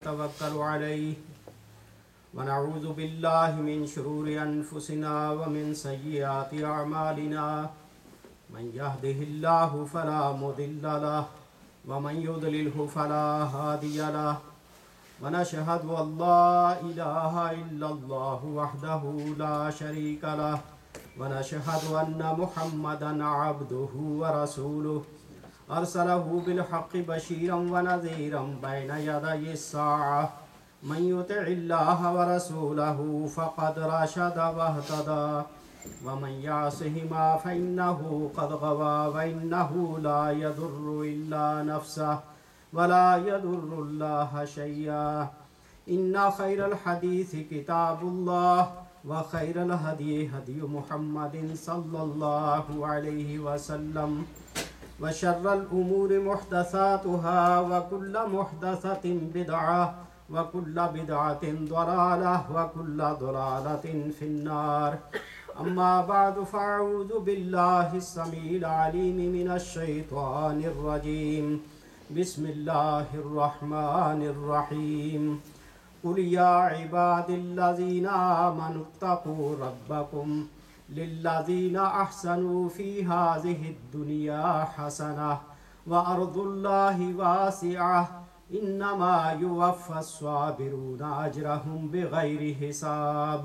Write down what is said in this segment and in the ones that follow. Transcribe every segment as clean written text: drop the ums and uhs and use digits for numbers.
ونتوكل عليه ونعوذ بالله من شرور أنفسنا ومن سيئات أعمالنا من يهده الله فلا مضل له ومن يضلله فلا هادي له ونشهد أن لا إله إلا الله وحده لا شريك له ونشهد أن محمدا عبده ورسوله أرسله بالحق بشيرا ونذيرا بين يدي الساعة من يطع الله ورسوله فقد رشد واهتدى ومن يعصهما فإنه قد غوى وإنه لا يضر إلا نفسه ولا يضر الله شيئا إن خير الحديث كتاب الله وخير الهدي هدي محمد صلى الله عليه وسلم وشر الأمور محدثاتها وكل محدثة بدعة وكل بدعة ضلالة وكل ضلالة في النار أما بعد فأعوذ بالله السميع العليم من الشيطان الرجيم بسم الله الرحمن الرحيم قل يا عباد الذين آمنوا اتقوا ربكم للذين أحسنوا في هذه الدنيا حسنة وأرض الله واسعة إنما يوفى الصابرون أجرهم بغير حساب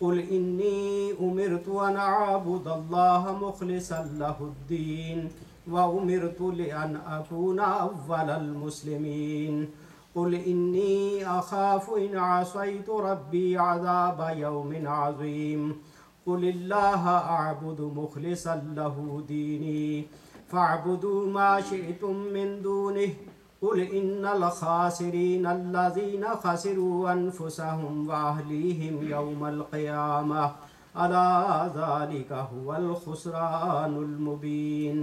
قل إني أمرت أن أعبد الله مخلصا له الدين وأمرت لأن أكون أول المسلمين قل إني أخاف إن عصيت ربي عذاب يوم عظيم قل الله أعبد مخلصا له ديني فاعبدوا ما شئتم من دونه قل إن الخاسرين الذين خسروا أنفسهم وأهليهم يوم القيامة ألا ذلك هو الخسران المبين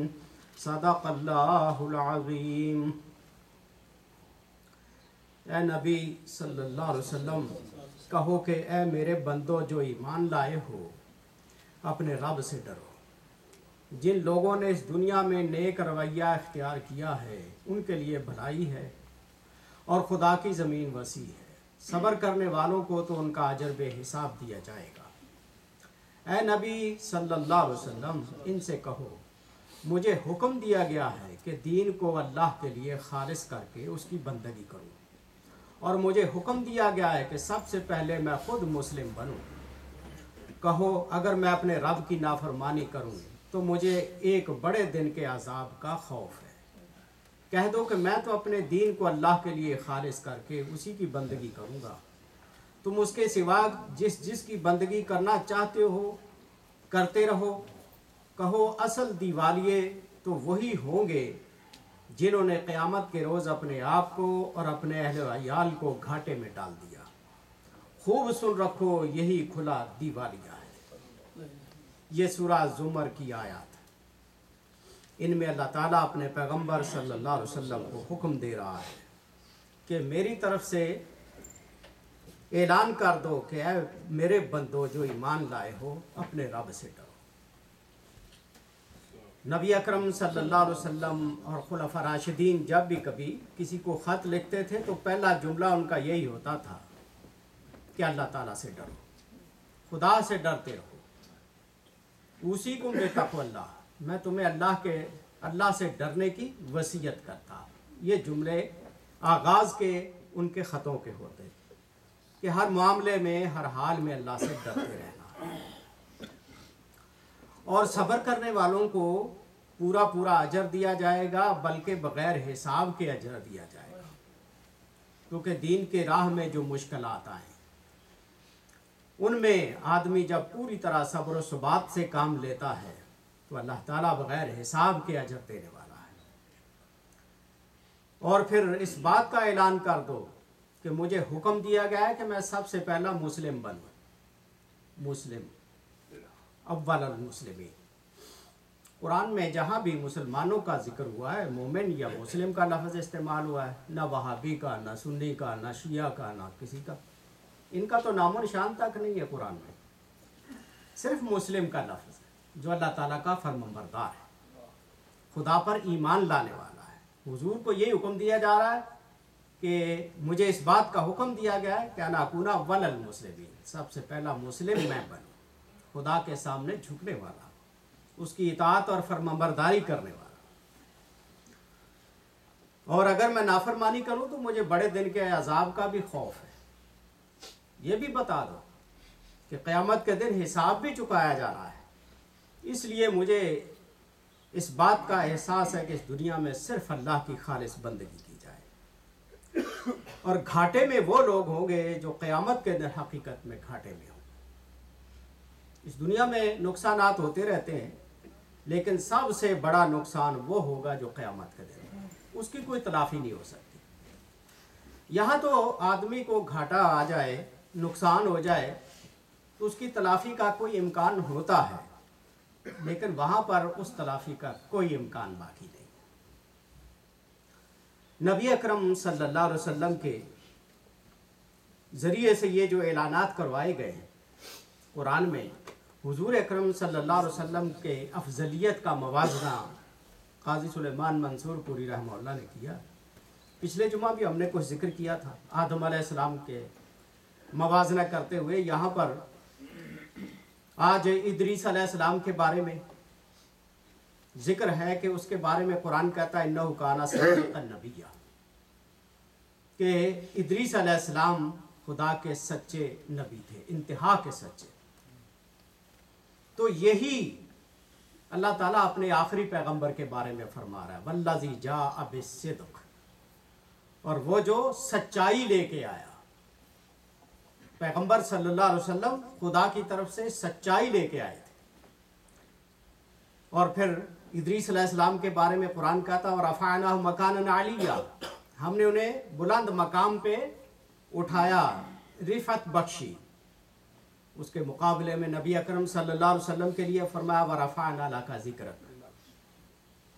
صدق اللہ العظیم۔ اے نبی صلی اللہ علیہ وسلم کہو کہ اے میرے بندو جو ایمان لائے ہو اپنے رب سے ڈرو۔ جن لوگوں نے اس دنیا میں نیک رویہ اختیار کیا ہے ان کے لیے بھلائی ہے اور خدا کی زمین وسیع ہے، صبر کرنے والوں کو تو ان کا اجر بے حساب دیا جائے گا۔ اے نبی صلی اللہ علیہ وسلم ان سے کہو مجھے حکم دیا گیا ہے کہ دین کو اللہ کے لیے خالص کر کے اس کی بندگی کروں، اور مجھے حکم دیا گیا ہے کہ سب سے پہلے میں خود مسلم بنوں۔ کہو اگر میں اپنے رب کی نافرمانی کروں تو مجھے ایک بڑے دن کے عذاب کا خوف ہے۔ کہہ دو کہ میں تو اپنے دین کو اللہ کے لیے خالص کر کے اسی کی بندگی کروں گا، تم اس کے سوا جس کی بندگی کرنا چاہتے ہو کرتے رہو۔ کہو اصل دیوالیے تو وہی ہوں گے جنہوں نے قیامت کے روز اپنے آپ کو اور اپنے اہل و عیال کو گھاٹے میں ڈال دیا۔ خوب سن رکھو یہی کھلا دیوالیہ ہے۔ یہ سورہ زمر کی آیات، ان میں اللہ تعالیٰ اپنے پیغمبر صلی اللہ علیہ وسلم کو حکم دے رہا ہے کہ میری طرف سے اعلان کر دو کہ اے میرے بندو جو ایمان لائے ہو اپنے رب سے ڈرو۔ نبی اکرم صلی اللہ علیہ وسلم اور خلفاء راشدین جب بھی کبھی کسی کو خط لکھتے تھے تو پہلا جملہ ان کا یہی ہوتا تھا کہ اللہ تعالیٰ سے ڈرو، خدا سے ڈرتے رہو۔ اوصیکم بتقوی اللہ، میں تمہیں اللہ سے ڈرنے کی وصیت کرتا۔ یہ جملے آغاز کے ان کے خطوں کے ہوتے کہ ہر معاملے میں ہر حال میں اللہ سے ڈرتے رہنا، اور صبر کرنے والوں کو پورا اجر دیا جائے گا، بلکہ بغیر حساب کے اجر دیا جائے گا، کیونکہ دین کے راہ میں جو مشکلات آئیں ان میں آدمی جب پوری طرح صبر و ثبات سے کام لیتا ہے تو اللہ تعالیٰ بغیر حساب کے اجر دینے والا ہے۔ اور پھر اس بات کا اعلان کر دو کہ مجھے حکم دیا گیا ہے کہ میں سب سے پہلا مسلم بنوں، مسلم اول المسلمین۔ قرآن میں جہاں بھی مسلمانوں کا ذکر ہوا ہے مومن یا مسلم کا لفظ استعمال ہوا ہے، نہ وہابی کا، نہ سنی کا، نہ شیعہ کا، نہ کسی کا، ان کا تو نام و نشان تک نہیں ہے قرآن میں، صرف مسلم کا لفظ ہے جو اللہ تعالیٰ کا فرمانبردار ہے، خدا پر ایمان لانے والا ہے۔ حضور کو یہ حکم دیا جا رہا ہے کہ کہ مجھے اس بات کا حکم دیا گیا ہے کہ انا اکون اول المسلمین، سب سے پہلا مسلم میں بنوں، خدا کے سامنے جھکنے والا، اس کی اطاعت اور فرمانبرداری کرنے والا، اور اگر میں نافرمانی کروں تو مجھے بڑے دن کے عذاب کا بھی خوف ہے۔ یہ بھی بتا دو کہ قیامت کے دن حساب بھی چکایا جا رہا ہے، اس لیے مجھے اس بات کا احساس ہے کہ اس دنیا میں صرف اللہ کی خالص بندگی کی جائے، اور گھاٹے میں وہ لوگ ہوں گے جو قیامت کے دن حقیقت میں گھاٹے میں ہوں۔ اس دنیا میں نقصانات ہوتے رہتے ہیں، لیکن سب سے بڑا نقصان وہ ہوگا جو قیامت کے دن ہے، اس کی کوئی تلافی نہیں ہو سکتی۔ یہاں تو آدمی کو گھاٹا آ جائے، نقصان ہو جائے تو اس کی تلافی کا کوئی امکان ہوتا ہے، لیکن وہاں پر اس تلافی کا کوئی امکان باقی نہیں۔ نبی اکرم صلی اللہ علیہ وسلم کے ذریعے سے یہ جو اعلانات کروائے گئے ہیں قرآن میں، حضور اکرم صلی اللہ علیہ وسلم کے افضلیت کا موازنہ قاضی سلیمان منصور پوری رحمہ اللہ نے کیا۔ پچھلے جمعہ بھی ہم نے کچھ ذکر کیا تھا آدم علیہ السلام کے موازنہ کرتے ہوئے۔ یہاں پر آج ادریس علیہ السلام کے بارے میں ذکر ہے کہ اس کے بارے میں قرآن کہتا ہے انہ کان صدیقا نبیہ، کہ ادریس علیہ السلام خدا کے سچے نبی تھے، انتہا کے سچے۔ تو یہی اللہ تعالیٰ اپنے آخری پیغمبر کے بارے میں فرما رہا ہے والذی جاء بالصدق، اور وہ جو سچائی لے کے آیا۔ پیغمبر صلی اللہ علیہ وسلم خدا کی طرف سے سچائی لے کے آئے تھے۔ اور پھر ادریس علیہ السلام کے بارے میں قرآن کہتا اور رفعناہ مکانا علیہ، ہم نے انہیں بلند مقام پہ اٹھایا، رفعت بخشی۔ اس کے مقابلے میں نبی اکرم صلی اللہ علیہ وسلم کے لیے فرمایا ورفعنا لک ذکرک،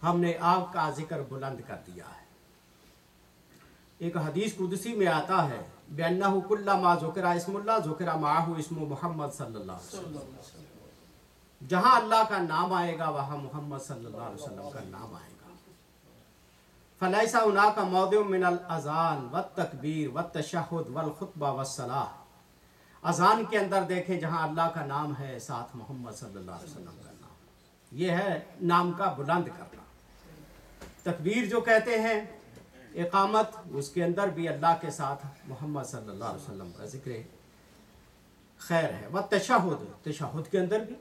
ہم نے آپ کا ذکر بلند کر دیا ہے۔ ایک حدیث قدسی میں آتا ہے بِأَنَّهُ كُلَّمَا ذُكِرَ اسم اللہ ذُكِرَ مَعَهُ اسم محمد صلی اللہ علیہ وسلم، جہاں اللہ کا نام آئے گا وہاں محمد صلی اللہ علیہ وسلم کا نام آئے گا۔ فَلَيْسَ هُنَاكَ مَوْضِعٌ مِّنَ الْأَذَانِ وَالتَّكْبِيرِ وَالتَّشَهُّدِ وَالْخُطْبَةِ وَالصَّلَاةِ، اذان کے اندر دیکھیں جہاں اللہ کا نام ہے، ساتھ محمد صلی اللہ علیہ وسلم کا نام، یہ ہے نام کا بلند کرنا۔ تکبیر جو کہتے ہیں، اقامت، اس کے اندر بھی اللہ کے ساتھ محمد صلی اللہ علیہ وسلم کا ذکر خیر ہے۔ والتشہد، تشہد کے اندر بھی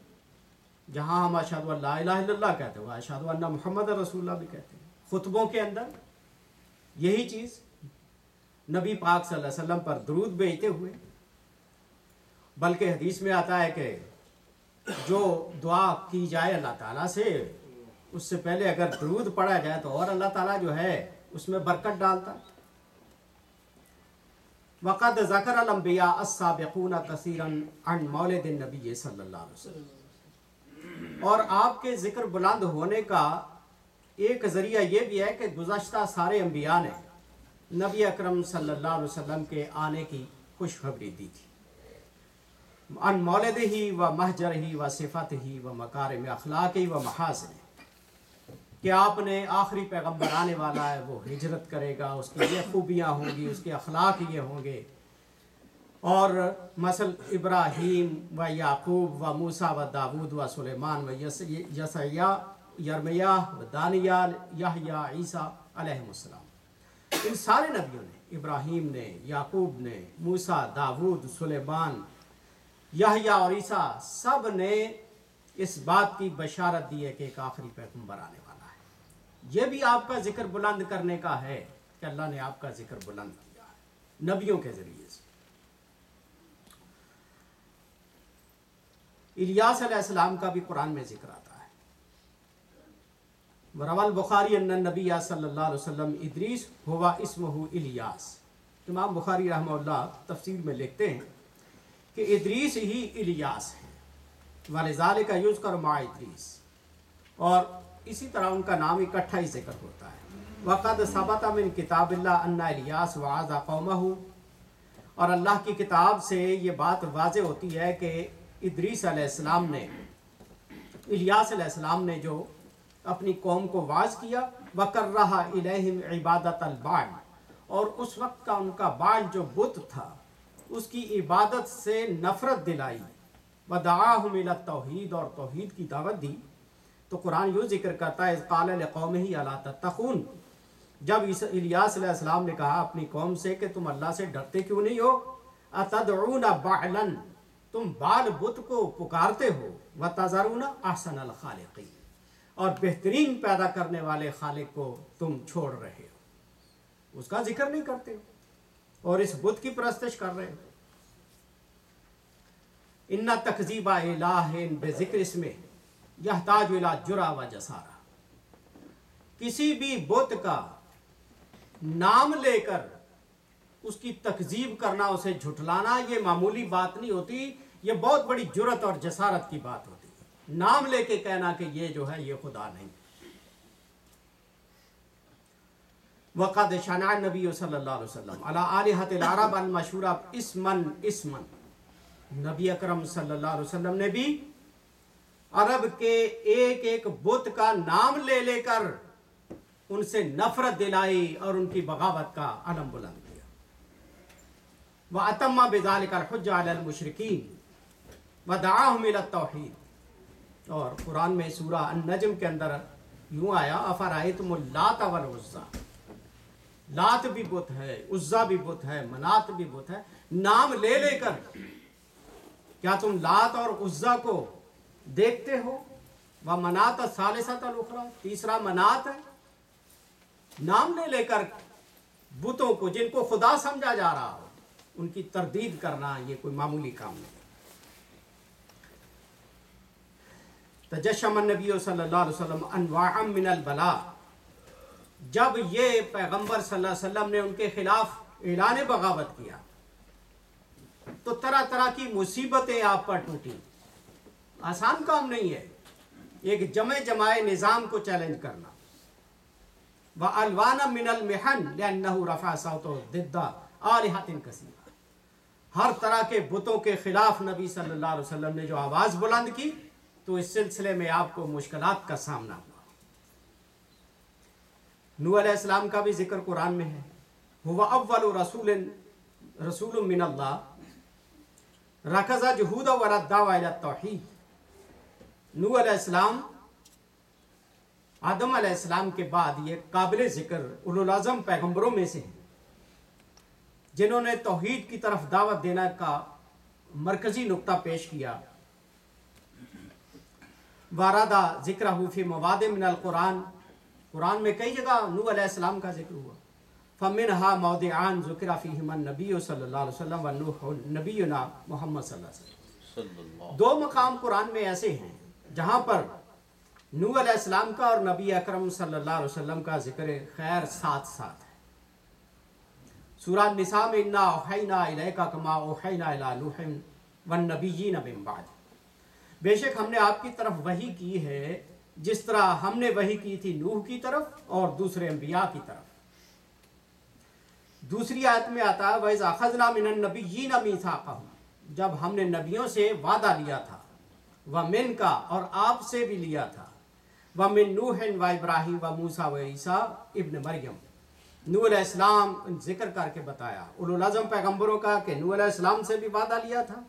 جہاں ہم اشہد ان لا الہ الا اللہ کہتے ہیں، وہ اشہد ان محمد رسول اللہ بھی کہتے ہیں۔ خطبوں کے اندر یہی چیز، نبی پاک صلی اللہ علیہ وسلم پر درود بھیجتے ہوئے، بلکہ حدیث میں آتا ہے کہ جو دعا کی جائے اللہ تعالیٰ سے، اس سے پہلے اگر درود پڑھا جائے تو اور اللہ تعالیٰ جو ہے اس میں برکت ڈالتا۔ وقد ذکر الانبیاء السابقون کثیرا عن مولد النبی صلی اللہ علیہ وسلم، اور آپ کے ذکر بلند ہونے کا ایک ذریعہ یہ بھی ہے کہ گزشتہ سارے انبیاء نے نبی اکرم صلی اللہ علیہ وسلم کے آنے کی خوشخبری دی تھی۔ عن مولدہ و مہجرہ و صفتہ و مکارم اخلاقہ و محاسنہ، کہ آپ نے آخری پیغمبر آنے والا ہے، وہ ہجرت کرے گا، اس کی یہ خوبیاں ہوں گی، اس کے اخلاق یہ ہوں گے، اور مثل ابراہیم و یعقوب و موسیٰ و داود و سلیمان و یسعیاء یرمیاہ و دانیال یحییٰ عیسیٰ علیہ السلام، ان سارے نبیوں نے، ابراہیم نے، یعقوب نے، موسیٰ، داود، سلیمان، یحییٰ اور عیسیٰ، سب نے اس بات کی بشارت دی ہے کہ ایک آخری پیغمبر آنے والا ہے۔ یہ بھی آپ کا ذکر بلند کرنے کا ہے کہ اللہ نے آپ کا ذکر بلند کیا ہے نبیوں کے ذریعے سے۔ الیاس علیہ السلام کا بھی قرآن میں ذکر آتا ہے۔ وروى البخاری ان النبی صلی اللہ علیہ وسلم ادریس ہوا اسمہ الیاس، امام بخاری رحمہ اللہ تفسیر میں لکھتے ہیں کہ ادریس ہی الیاس ہے، وَلِذَلِكَ يُذْكَرُ مَعَ ادریس، اور اسی طرح ان کا نام اکٹھا ہی ذکر ہوتا ہے۔ وَقَدْ ثَبَتَ مِنْ کتاب اللہ أَنَّ الیاس وَعَظَ قَوْمَهُ، اور اللہ کی کتاب سے یہ بات واضح ہوتی ہے کہ ادریس علیہ السلام نے، الیاس علیہ السلام نے جو اپنی قوم کو واعظ کیا، وَكَرَّهَ إِلَيْهِمْ عِبَادَةَ الْبَعْلِ، اور اس وقت کا ان کا بال جو بت تھا اس کی عبادت سے نفرت دلائی، ودعاہم الی التوحید، اور توحید کی دعوت دی، تو قرآن یوں ذکر کرتا ہے اذ قال لقومہ الا تتقون، جب الیاس علیہ السلام نے کہا اپنی قوم سے کہ تم اللہ سے ڈرتے کیوں نہیں ہو، اتدعون بعلا، تم بال بت کو پکارتے ہو، وتذرون احسن الخالقین، اور بہترین پیدا کرنے والے خالق کو تم چھوڑ رہے ہو، اس کا ذکر نہیں کرتے ہو اور اس بت کی پرستش کر رہے ہو۔ ان تکذیب الہ بذکر اسمہ یحتاج الی جرأ و جسارہ، کسی بھی بت کا نام لے کر اس کی تکذیب کرنا، اسے جھٹلانا، یہ معمولی بات نہیں ہوتی، یہ بہت بڑی جرأت اور جسارت کی بات ہوتی ہے، نام لے کے کہنا کہ یہ جو ہے یہ خدا نہیں۔ وقد شنع النبی صلی اللہ علیہ وسلم علی آلہۃ العرب المشہورہ اسمن، نبی اکرم صلی اللہ علیہ وسلم نے بھی عرب کے ایک ایک بت کا نام لے لے کر ان سے نفرت دلائی اور ان کی بغاوت کا علم بلند کیا۔ وَأَتَمَّ بِذَلِكَ الْحُجَّةَ عَلَى الْمُشْرِكِينَ وَدَعَاهُمْ إِلَى التَّوْحِيدِ، اور قرآن میں سورہ النجم کے اندر یوں آیا أَفَرَأَيْتُمُ اللَّاتَ وَالْعُزَّىٰ، لات بھی بت ہے، عزا بھی بت ہے، منات بھی بت ہے، نام لے لے کر کیا تم لات اور عزا کو دیکھتے ہو؟ وَمَنَاةَ الثَّالِثَةَ الْأُخْرَىٰ، تیسرا منات ہے، نام لے لے کر بتوں کو جن کو خدا سمجھا جا رہا ہو ان کی تردید کرنا یہ کوئی معمولی کام نہیں۔ تجشم النبی صلی اللہ علیہ وسلم انواعا من البلاء، جب یہ پیغمبر صلی اللہ علیہ وسلم نے ان کے خلاف اعلان بغاوت کیا تو طرح طرح کی مصیبتیں آپ پر ٹوٹی، آسان کام نہیں ہے ایک جماعی نظام کو چیلنج کرنا۔ وَأَلْوَانًا مِنَ الْمِحَنِ لِأَنَّهُ رَفَعَ صَوْتَهُ ضِدَّ آلِهَةٍ كَثِيرَةٍ، ہر طرح کے بتوں کے خلاف نبی صلی اللہ علیہ وسلم نے جو آواز بلند کی تو اس سلسلے میں آپ کو مشکلات کا سامنا ہوا۔ نوح علیہ السلام کا بھی ذکر قرآن میں ہے، هُوَ أَوَّلُ رَسُولٌ مِّنَ اللَّهِ رَكَزَ جُهُودَ وَرَدَّعَ إِلَى التَّوْحِيدِ، نوح علیہ السلام آدم علیہ السلام کے بعد یہ قابل ذکر اولوالعزم پیغمبروں میں سے ہیں جنہوں نے توحید کی طرف دعوت دینا کا مرکزی نقطہ پیش کیا۔ وارادہ ذکرہ فی مواد من القرآن، قرآن میں کئی جگہ نوح علیہ السلام کا ذکر ہوا۔ فَمِنْهَا مَوْضِعَانْ ذُكِرَ فِيهِمَا النَّبِيُّ صلی اللہ علیہ وسلم وَنُوحٌ نبینا محمد صلی اللہ علیہ وسلم، دو مقام قرآن میں ایسے ہیں جہاں پر نوح علیہ السلام کا اور نبی اکرم صلی اللہ علیہ وسلم کا ذکر خیر ساتھ ساتھ ہے۔ سورہ النساء میں اِنَّا أَوْحَيْنَا إِلَيْكَ كَمَا أَوْحَيْنَا إِلَىٰ نُوحٍ وَالنَّبِيِّينَ مِن بَعْدِهِ، بے شک ہم نے آپ کی طرف وحی کی ہے جس طرح ہم نے وحی کی تھی نوح کی طرف اور دوسرے انبیاء کی طرف۔ دوسری آیت میں آتا ہے وَإِذْ أَخَذْنَا مِنَ النَّبِيِّينَ مِيثَاقَهُمْ، جب ہم نے نبیوں سے وعدہ لیا تھا، وَمِن کا اور آپ سے بھی لیا تھا، وَمِن نُوحٍ وَإِبْرَاهِيمَ وَمُوسَىٰ وَعِیسَىٰ ابن مریم، نوح علیہ السلام ذکر کر کے بتایا اولوالعزم پیغمبروں کا کہ نوح علیہ السلام سے بھی وعدہ لیا تھا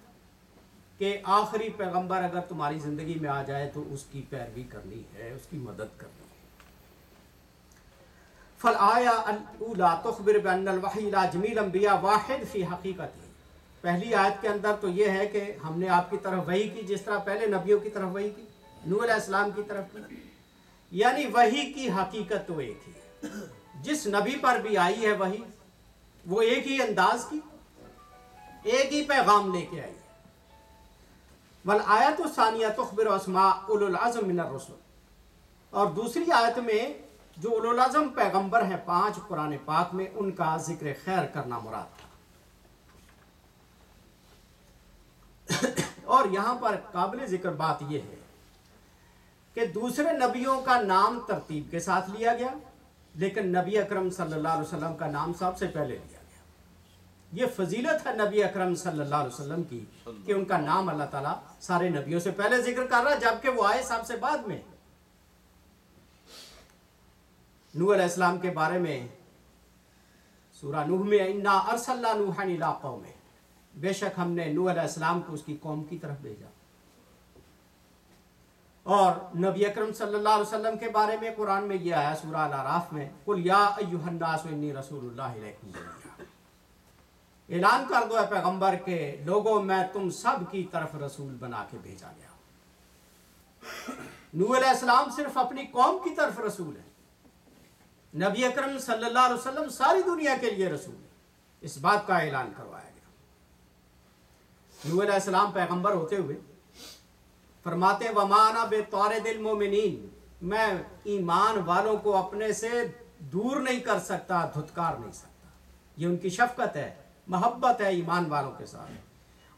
کہ آخری پیغمبر اگر تمہاری زندگی میں آ جائے تو اس کی پیروی کرنی ہے، اس کی مدد کرنی ہے۔ فَالْآيَةُ الْأُولَىٰ تُخْبِرُ بِأَنَّ الْوَحْيَ إِلَىٰ جَمِيعِ الْأَنبِيَاءِ وَاحِدٌ فِي حَقِيقَتِهِ، پہلی آیت کے اندر تو یہ ہے کہ ہم نے آپ کی طرف وحی کی جس طرح پہلے نبیوں کی طرف وحی کی، نوح علیہ السلام کی طرف کی، یعنی وحی کی حقیقت تو ایک ہی ہے، جس نبی پر بھی آئی ہے وحی وہ ایک ہی انداز کی، ایک ہی پیغام لے کے آئی ہے۔ وَالْآيَةُ الثَّانِيَةُ تُخْبِرُ أَسْمَاءَ أُولِي الْعَزْمِ مِنَ الرُّسُلِ، اور دوسری آیت میں جو اولوالعزم پیغمبر ہیں 5 قرآن پاک میں ان کا ذکر خیر کرنا مراد تھا۔ اور یہاں پر قابل ذکر بات یہ ہے کہ دوسرے نبیوں کا نام ترتیب کے ساتھ لیا گیا لیکن نبی اکرم صلی اللہ علیہ وسلم کا نام سب سے پہلے لیا گیا۔ یہ فضیلت ہے نبی اکرم صلی اللہ علیہ وسلم کی کہ ان کا نام اللہ تعالیٰ سارے نبیوں سے پہلے ذکر کر رہا ہے جبکہ وہ آئے سب سے بعد میں۔ نوح علیہ السلام کے بارے میں سورہ نوح میں انا ارسلنا نوحا الی قومہ، بے شک ہم نے نوح علیہ السلام کو اس کی قوم کی طرف بھیجا۔ اور نبی اکرم صلی اللہ علیہ وسلم کے بارے میں قرآن میں یہ آیا سورہ الاعراف میں، قل یا ایھا الناس انی رسول اللہ الیکم جمیعا، اعلان کر دو اے پیغمبر کہ لوگوں میں تم سب کی طرف رسول بنا کے بھیجا گیا۔ نوح علیہ السلام صرف اپنی قوم کی طرف رسول ہے، نبی اکرم صلی اللہ علیہ وسلم ساری دنیا کے لیے رسول ہے، اس بات کا اعلان کروایا گیا۔ نوح علیہ السلام پیغمبر ہوتے ہوئے فرماتے وَمَا أَنَا بِطَارِدِ الْمُؤْمِنِينَ، میں ایمان والوں کو اپنے سے دور نہیں کر سکتا، دھتکار نہیں سکتا۔ یہ ان کی شفقت ہے، محبت ہے ایمان والوں کے ساتھ،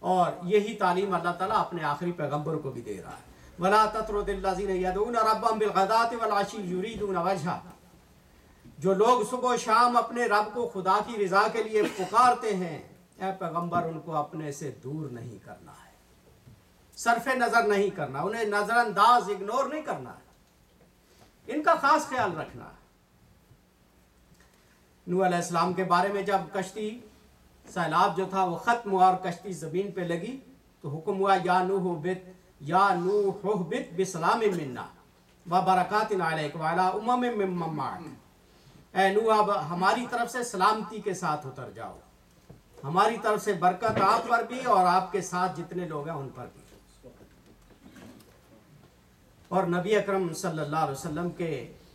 اور یہی تعلیم اللہ تعالیٰ اپنے آخری پیغمبر کو بھی دے رہا ہے۔ وَلَا تَطْرُدِ الَّذِينَ يَدْعُونَ رَبَّهُمْ بِالْغَدَاةِ وَالْعَشِيِّ يُرِيدُونَ وَجْهَهُ، جو لوگ صبح و شام اپنے رب کو خدا کی رضا کے لیے پکارتے ہیں، اے پیغمبر ان کو اپنے سے دور نہیں کرنا ہے، صرف نظر نہیں کرنا، انہیں نظر انداز اگنور نہیں کرنا ہے، ان کا خاص خیال رکھنا ہے۔ نوح علیہ السلام کے بارے میں جب کشتی سیلاب جو تھا وہ ختم ہوا اور کشتی زمین پہ لگی تو حکم ہوا یا نوح اہبط بسلام منا وبرکات علیک وعلی امم ممن معک، اے نوح اب ہماری طرف سے سلامتی کے ساتھ اتر جاؤ، ہماری طرف سے برکت آپ پر بھی اور آپ کے ساتھ جتنے لوگ ہیں ان پر بھی۔ اور نبی اکرم صلی اللہ علیہ وسلم کے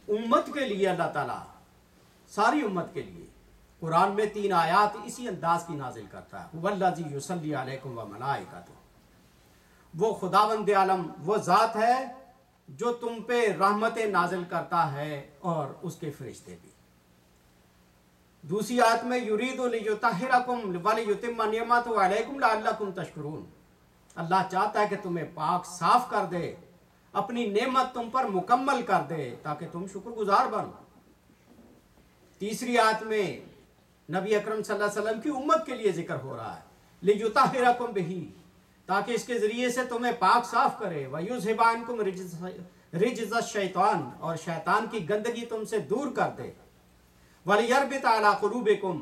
امت کے لیے اللہ تعالیٰ ساری امت کے لیے قرآن میں 3 آیات اسی انداز کی نازل کرتا ہے۔ وَالَّذِي يُصَلِّي عَلَيْكُمْ وَمَلَائِكَتُهُ، وہ خداوند عالم وہ ذات ہے جو تم پہ رحمتیں نازل کرتا ہے اور اس کے فرشتے بھی۔ دوسری آیت میں يُرِيدُ لِيُطَهِّرَكُمْ وَلِيُتِمَّ نِعْمَتَهُ عَلَيْكُمْ لَعَلَّكُمْ تَشْكُرُونَ، اللہ چاہتا ہے کہ تمہیں پاک صاف کر دے، اپنی نعمت تم پر مکمل کر دے تاکہ تم شکر گزار بنو۔ تیسری آیت میں نبی اکرم صلی اللہ علیہ وسلم کی امت کے لیے ذکر ہو رہا ہے لِيُطَهِّرَكُمْ بِهِ، تاکہ اس کے ذریعے سے تمہیں پاک صاف کرے، وَيُذْهِبَ عَنْكُمْ رِجْزَ الشَّيْطَانِ، اور شیطان کی گندگی تم سے دور کر دے، وَلِيَرْبِطَ عَلَىٰ قُلُوبِكُمْ،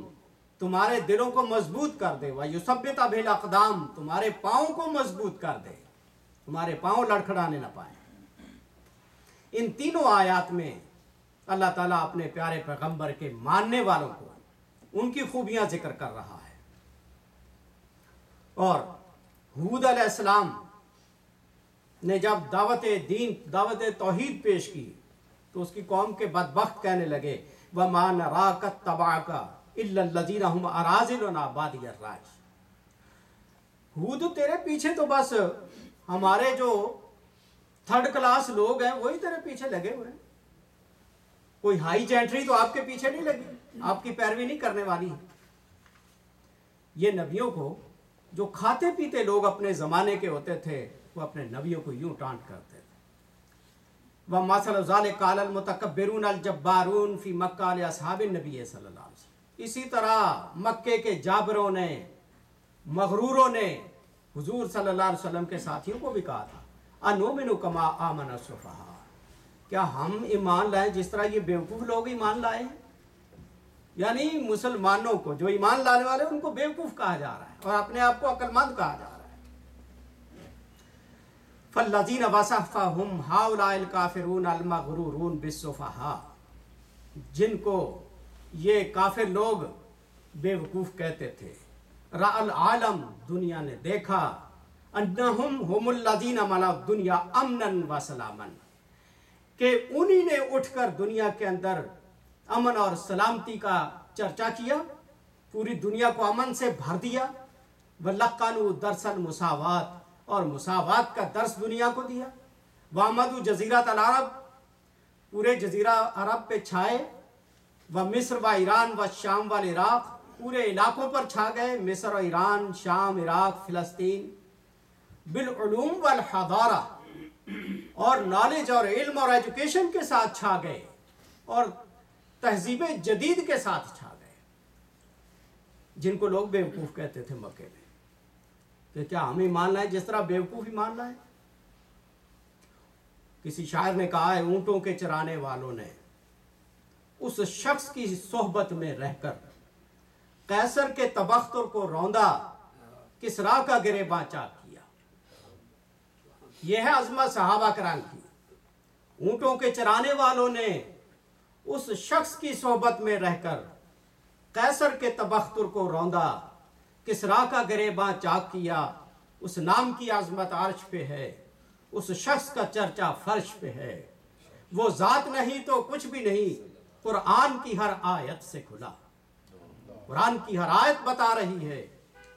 تمہارے دلوں کو مضبوط کر دے، وَيُثَبِّتَ بِهِ الْأَقْدَامَ، تمہارے پاؤں کو مضبوط کر دے، تمہارے پاؤں لڑکھڑانے نہ پائیں۔ ان تینوں آیات میں اللہ تعالیٰ اپنے پیارے پیغمبر کے ماننے والوں کو ان کی خوبیاں ذکر کر رہا ہے۔ اور ہود علیہ السلام نے جب دعوت توحید پیش کی تو اس کی قوم کے بدبخت کہنے لگے وَمَا نَرَاكَ اتَّبَعَكَ إِلَّا الَّذِينَ هُمْ أَرَاذِلُنَا بَادِيَ الرَّأْيِ، ہود تیرے پیچھے تو بس ہمارے جو 3rd کلاس لوگ ہیں وہی تیرے پیچھے لگے ہوئے ہیں، کوئی ہائی جینٹری تو آپ کے پیچھے نہیں لگی، آپ کی پیروی نہیں کرنے والی۔ یہ نبیوں کو جو کھاتے پیتے لوگ اپنے زمانے کے ہوتے تھے وہ اپنے نبیوں کو یوں ٹانٹ کرتے تھے۔ وَمَثَلُ ذَلِكَ عَلَى الْمُتَكَبِّرُونَ الْجَبَّارُونَ فِي مَكَّةَ لِأَصْحَابِ النَّبِيِّ صلی اللہ علیہ وسلم، اسی طرح مکے کے جابروں نے مغروروں نے حضور صلی اللہ علیہ وسلم کے ساتھیوں کو بھی کہا تھا اَنُؤْمِنُ كَمَا آمَنَ السُّفَهَاءُ، کیا ہم ایمان لائیں جس طرح یہ بیوقوف لوگ ایمان لائے ہیں؟ یعنی مسلمانوں کو جو ایمان لانے والے ان کو بیوقوف کہا جا رہا ہے اور اپنے آپ کو عقل مند کہا جا رہا ہے۔ فَالَّذِينَ وَصَفَّهُمْ هَؤُلَاءِ الْكَافِرُونَ الْمَغْرُورُونَ بِالسُّفَهَاءِ، جن کو یہ کافر لوگ بیوقوف کہتے تھے، رَأَى الْعَالَمُ، دنیا نے دیکھا، أَنَّهُمْ هُمُ الَّذِينَ مَلَأُوا الدُّنْيَا أَمْنًا وَسَلَامًا، کہ انہی نے اٹھ کر دنیا کے اندر امن اور سلامتی کا چرچا کیا، پوری دنیا کو امن سے بھر دیا، وَلَقَّنُوا دَرْسَ الْمُسَاوَاةِ، اور مساوات کا درس دنیا کو دیا، وَعَمَدُوا جزیرۃ العرب، پورے جزیرہ عرب پہ چھائے، وَمِصْر وَإِيرَانَ وَالشَّامَ وَالْعِرَاقِ، پورے علاقوں پر چھا گئے، مصر اور ایران، شام، عراق، فلسطین، بالعلوم والحضارہ، اور نالج اور علم اور ایجوکیشن کے ساتھ چھا گئے اور تہذیب جدید کے ساتھ چھا گئے، جن کو لوگ بیوقوف کہتے تھے مکے میں کہ کیا ہم ایمان لائیں جس طرح بیوقوف ایمان لائیں۔ کسی شاعر نے کہا ہے اونٹوں کے چرانے والوں نے اس شخص کی صحبت میں رہ کر قیصر کے تبختر کو روندا، کسریٰ کا گریباں چاک کیا۔ یہ ہے عظمت صحابہ کرام کی۔ اونٹوں کے چرانے والوں نے اس شخص کی صحبت میں رہ کر قیصر کے تبختر کو روندا، کسریٰ کا گریباں چاک کیا۔ اس نام کی عظمت عرش پہ ہے، اس شخص کا چرچا فرش پہ ہے۔ وہ ذات نہیں تو کچھ بھی نہیں، قرآن کی ہر آیت سے کھلا۔ قرآن کی ہر آیت بتا رہی ہے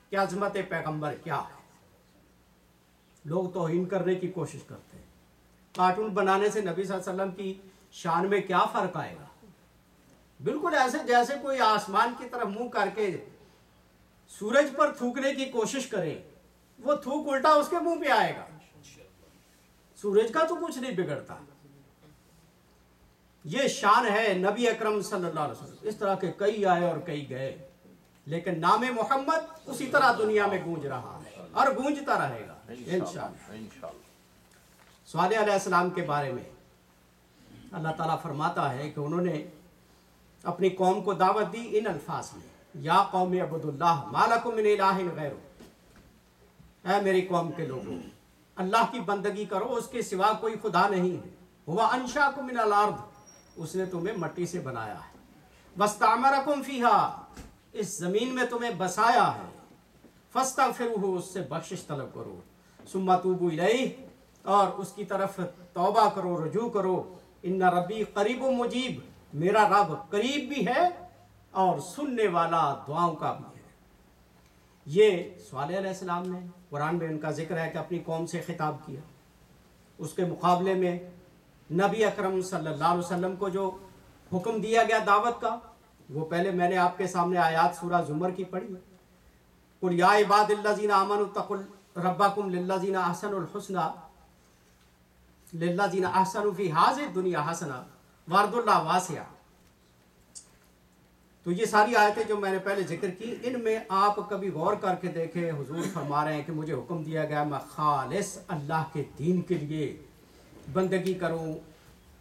کہ عظمت پیغمبر کیا ہے۔ لوگ توہین کرنے کی کوشش کرتے ہیں۔ کارٹون بنانے سے نبی صلی اللہ علیہ وسلم کی شان میں کیا فرق آئے گا؟ بالکل ایسے جیسے کوئی آسمان کی طرف منہ کر کے سورج پر تھوکنے کی کوشش کرے، وہ تھوک الٹا اس کے منہ پہ آئے گا۔ سورج کا تو کچھ نہیں بگڑتا۔ یہ شان ہے نبی اکرم صلی اللہ علیہ وسلم۔ اس طرح کے کئی آئے اور کئی گئے، لیکن نام محمد اسی طرح دنیا میں گونج رہا ہے اور گونجتا رہے گا انشاءاللہ۔ صالح علیہ السلام کے بارے میں اللہ تعالیٰ فرماتا ہے کہ انہوں نے اپنی قوم کو دعوت دی ان الفاظ میں، یا قوم اعبدوا اللہ ما لکم من الہ غیرہ، اے میری قوم کے لوگوں، اللہ کی بندگی کرو، اس کے سوا کوئی خدا نہیں ہے۔ ہوا انشاکم من الارض، اس نے تمہیں مٹی سے بنایا ہے، واستعمرکم فیہا، اس زمین میں تمہیں بسایا ہے، فاستغفروہ، اس سے بخشش طلب کرو، ثم توبوا الیہ، اور اس کی طرف توبہ کرو، رجوع کرو، ان ربی قریب و مجیب، میرا رب قریب بھی ہے اور سننے والا دعاؤں کا بھی ہے۔ یہ صالح علیہ السلام نے قرآن میں ان کا ذکر ہے کہ اپنی قوم سے خطاب کیا۔ اس کے مقابلے میں نبی اکرم صلی اللہ علیہ وسلم کو جو حکم دیا گیا دعوت کا، وہ پہلے میں نے آپ کے سامنے آیات سورہ زمر کی پڑھی ہے۔ قل یا عباد الذین آمنوا اتقوا ربکم للذین احسنوا الحسنى للذین احسنوا فی ہذہ الدنیا حسنہ وارض اللہ واسع۔ تو یہ ساری آیتیں جو میں نے پہلے ذکر کی، ان میں آپ کبھی غور کر کے دیکھیں، حضور فرما رہے ہیں کہ مجھے حکم دیا گیا میں خالص اللہ کے دین کے لیے بندگی کروں،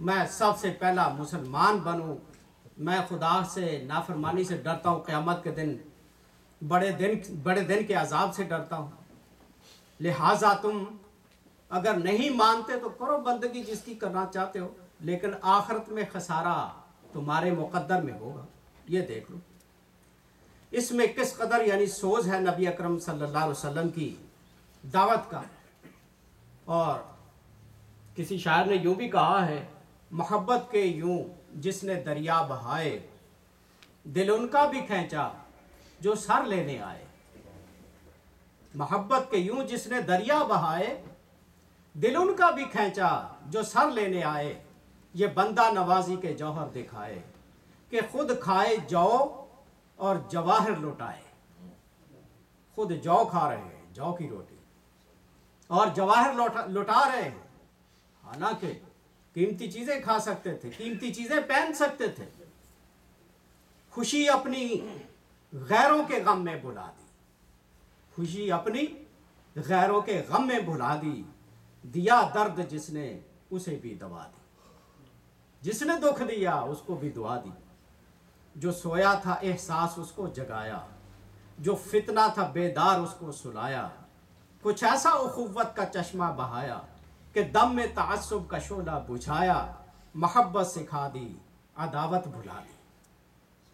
میں سب سے پہلا مسلمان بنوں، میں خدا سے نافرمانی سے ڈرتا ہوں، قیامت کے دن بڑے دن کے عذاب سے ڈرتا ہوں، لہٰذا تم اگر نہیں مانتے تو کرو بندگی جس کی کرنا چاہتے ہو، لیکن آخرت میں خسارہ تمہارے مقدر میں ہوگا۔ یہ دیکھ لو اس میں کس قدر یعنی سوز ہے نبی اکرم صلی اللہ علیہ وسلم کی دعوت کا۔ اور کسی شاعر نے یوں بھی کہا ہے، محبت کے یوں جس نے دریا بہائے، دل ان کا بھی کھینچا جو سر لینے آئے۔ محبت کے یوں جس نے دریا بہائے، دل ان کا بھی کھینچا جو سر لینے آئے، یہ بندہ نوازی کے جوہر دکھائے کہ خود کھائے جو اور جواہر لٹائے۔ خود جو کھا رہے ہیں، جو کی روٹی، اور جواہر لٹا رہے ہیں، حالانکہ قیمتی چیزیں کھا سکتے تھے، قیمتی چیزیں پہن سکتے تھے۔ خوشی اپنی غیروں کے غم میں بھلا دی، خوشی اپنی غیروں کے غم میں بھلا دی، دیا درد جس نے اسے بھی دوا دی، جس نے دکھ دیا اس کو بھی دعا دی، جو سویا تھا احساس اس کو جگایا، جو فتنہ تھا بیدار اس کو سلایا، کچھ ایسا اخوت کا چشمہ بہایا کہ دم میں تعصب کا شعلہ بجھایا، محبت سکھا دی عداوت بھلا دی،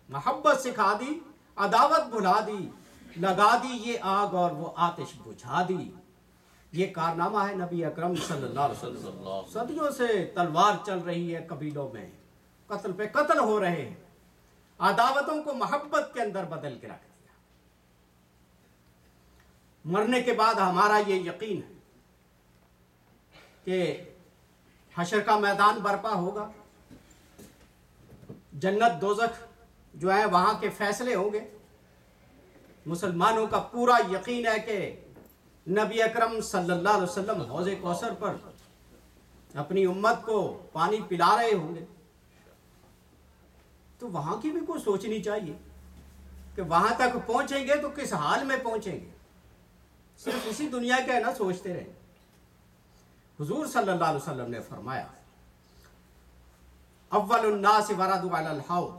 محبت سکھا دی عداوت بھلا دی، لگا دی یہ آگ اور وہ آتش بجھا دی۔ یہ کارنامہ ہے نبی اکرم صلی اللہ علیہ وسلم۔ صدیوں سے تلوار چل رہی ہے قبیلوں میں، قتل پہ قتل ہو رہے ہیں، عداوتوں کو محبت کے اندر بدل کے رکھ دیا۔ مرنے کے بعد ہمارا یہ یقین ہے کہ حشر کا میدان برپا ہوگا، جنت دوزخ جو ہے وہاں کے فیصلے ہوں گے۔ مسلمانوں کا پورا یقین ہے کہ نبی اکرم صلی اللہ علیہ وسلم حوض کوثر پر اپنی امت کو پانی پلا رہے ہوں گے، تو وہاں کی بھی کوئی سوچنی چاہیے کہ وہاں تک پہنچیں گے تو کس حال میں پہنچیں گے، صرف اسی دنیا کا نہ سوچتے رہیں۔ حضور صلی اللہ علیہ وسلم نے فرمایا، اول الناس وردوا علی الحوض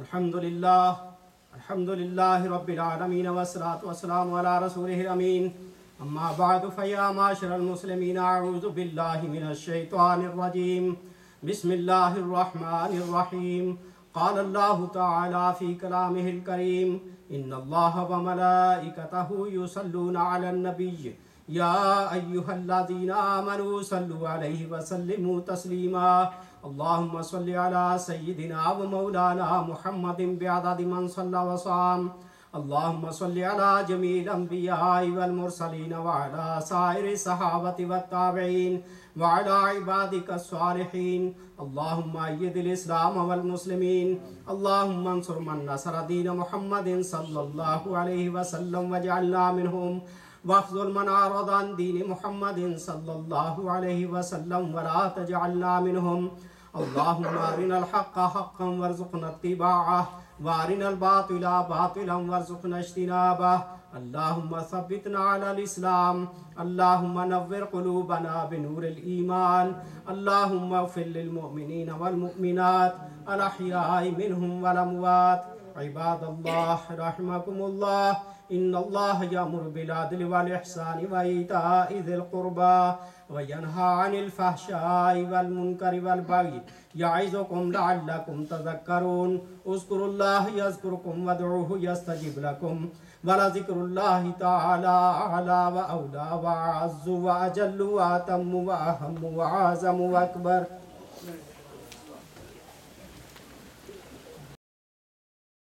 الحمد لله رب العالمين والصلاة والسلام على رسوله الأمين. أما بعد فيا معشر المسلمين أعوذ بالله من الشيطان الرجيم. بسم الله الرحمن الرحيم. قال الله تعالى في كلامه الكريم: إن الله وملائكته يصلون على النبي يا أيها الذين آمنوا صلوا عليه وسلموا تسليما. اللهم صل على سيدنا ومولانا محمد بعدد من صلى وصام. اللهم صل على جميع الأنبياء والمرسلين وعلى سائر الصحابة والتابعين وعلى عبادك الصالحين. اللهم أيد الإسلام والمسلمين. اللهم انصر من نصر دين محمد صلى الله عليه وسلم واجعلنا منهم، واخذل من أعرض عن دين محمد صلى الله عليه وسلم ولا تجعلنا منهم. اللهم أرنا الحق حقا وارزقنا اتباعه، وارنا الباطل باطلا وارزقنا اجتنابه. اللهم ثبتنا على الإسلام. اللهم نور قلوبنا بنور الإيمان. اللهم اغفر للمؤمنين والمؤمنات الأحياء منهم والأموات. عباد الله رحمكم الله، إن الله يأمر بالعدل والإحسان وإيتاء ذي القربى وينهى عن الفحشاء والمنكر والبغي يعظكم لعلكم تذكرون. اذكروا الله يذكركم وادعوه يستجب لكم، ولذكر الله تعالى أعلى وأولى وأعز وأجل وأتم وأهم وأعظم وأكبر.